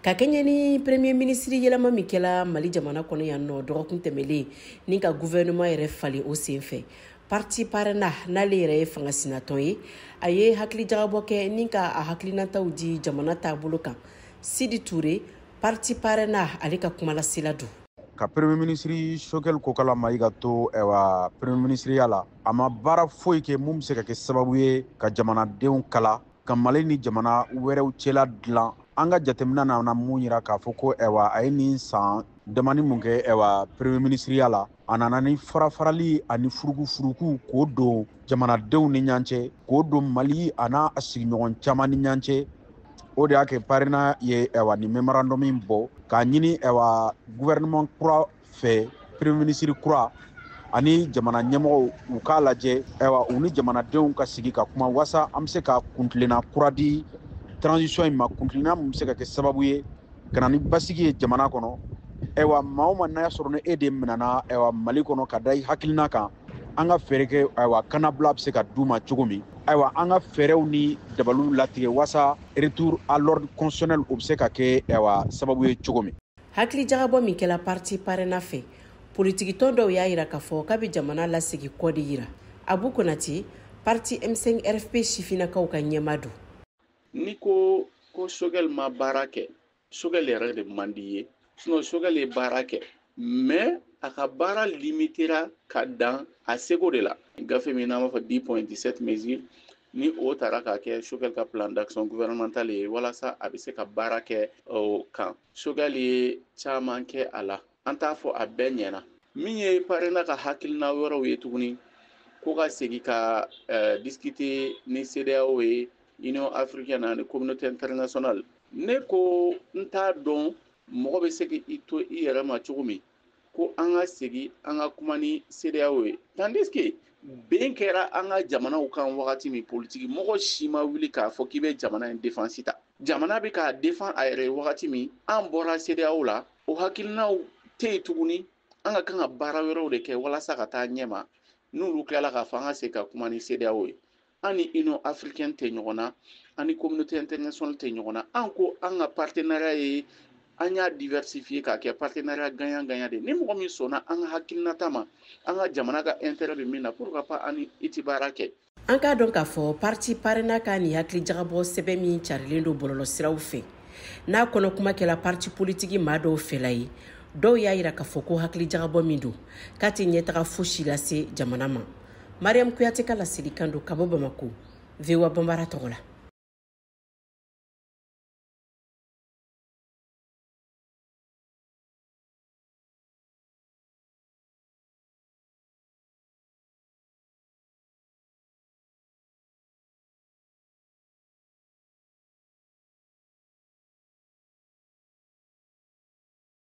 Ka kɛɲɛ ni premier ministre yɛlɛma min kɛla Mali jamana kɔnɔ yan nɔ dɔgɔkun tɛmɛlen ni ka gouvernement yɛrɛ falen o senfɛ parti parena n'ale yɛrɛ ye fangasinatɔ ye a ye hakili jagabɔ kɛ ni ka a hakilinataw di jamana taabolo kan. Sidi Ture parti parena ale ka kumalasela don. Ka premier ministre Choguel Kokala Mayiga to premier ministre yala ama baara foyi kɛ mun bɛ se ka kɛ sababu ye ka jamanadenw kala ka Mali ni jamana wɛrɛw cɛla dilan. An ka jateminɛ na mun yira k'a fɔ ko a ye nin san damani mun kɛ premier ministre yala a nana ni farafarali ani furuku k'o don jamanadenw ni ɲɔgɔn cɛ k'o don Mali a n'a sigiɲɔgɔn caman ni ɲɔgɔn cɛ. O de y'a kɛ parena ye ni memorandum in bɔ k'a ɲini gouvernement kura fɛ premier ministre kura ani jamana ɲɛmɔgɔw u k'a lajɛ u ni jamanadenw ka sigi ka kuma wasa an bɛ se ka kuntilenna kura di transition in ma kuntilenna mun bɛ se ka kɛ sababu ye ka na ni basigi ye jamana kɔnɔ maa o maa n'a y'a sɔrɔ ni e de minɛna Mali kɔnɔ ka da i hakilina kan an ka fɛɛrɛ kɛ kanabila bɛ se ka d'u ma cogo min an ka fɛɛrɛw ni dabaliw latigɛ wasa retour à l'ordre constitutionnel o bɛ se ka kɛ sababu ye cogo min. Hakili jagabɔ min kɛla parti parena fɛ politiki tɔn dɔw y'a yira k'a fɔ k'a bɛ jamana lasegi kɔ de yira. Abu Konate parti M5 RFP sifinakaw ka ɲɛma don. Ni ko Choguel ma baara kɛ Choguel yɛrɛ de man di ye sinon Choguel ye baara kɛ mais a ka baara limitera ka dan a seko de la. Gafe min n'an b'a fɔ 10.17 mesures ni o taara ka kɛ Choguel ka plan d'action gouvernemental ye walasa a bɛ se ka baara kɛ o kan. Choguel ye caman kɛ a la an t'a fɔ a bɛɛ ɲɛna min ye parena ka hakilina wɛrɛw ye tuguni ko ka segin ka discuter ni CEDEAO ye Union africaine ani communauté internationale. Ne ko n t'a dɔn mɔgɔ bɛ se k'i to i yɛrɛ ma cogo min ko an ka segin an ka kuma ni CEDEAO ye tandis que ben kɛra an ka jamanaw kan wagati min politiki mɔgɔ si ma wuli k'a fɔ k'i bɛ jamana in défense ta. Jamana bɛ k'a défend a yɛrɛ wagati min an bɔra CEDEAO la o hakilinaw tɛ yen tuguni an ka kan ka baara wɛrɛw de kɛ walasa ka taa ɲɛma n'olu tilala k'a fɔ an ka segin ka kuma ni CEDEAO ye. An ni Union africaine tɛ ɲɔgɔn na an ni communauté internationale tɛ ɲɔgɔn na an ko an ka partenariat ye an y'a diversifier k'a kɛ partenariat gagnant-gagnant de ni mɔgɔ min sɔnna an ka hakilinata ma an ka jamana ka intérêt bɛ min na pourquoi pas an ni i tɛ baara kɛ. An k'a dɔn k'a fɔ parti parena ka ni hakili jagabɔ sɛbɛn min carilen don bɔlɔlɔsiraw fɛ n'a kɔnɔ kuma kɛla parti politiki maa dɔw fɛla ye dɔw y'a yira k'a fɔ ko hakili jagabɔ min don k'a tɛ ɲɛtaga fosi lase jamana ma. Mariam Kuyate ka laselikan don ka bɔ Bamako, VOA Bambara tɔgɔ la.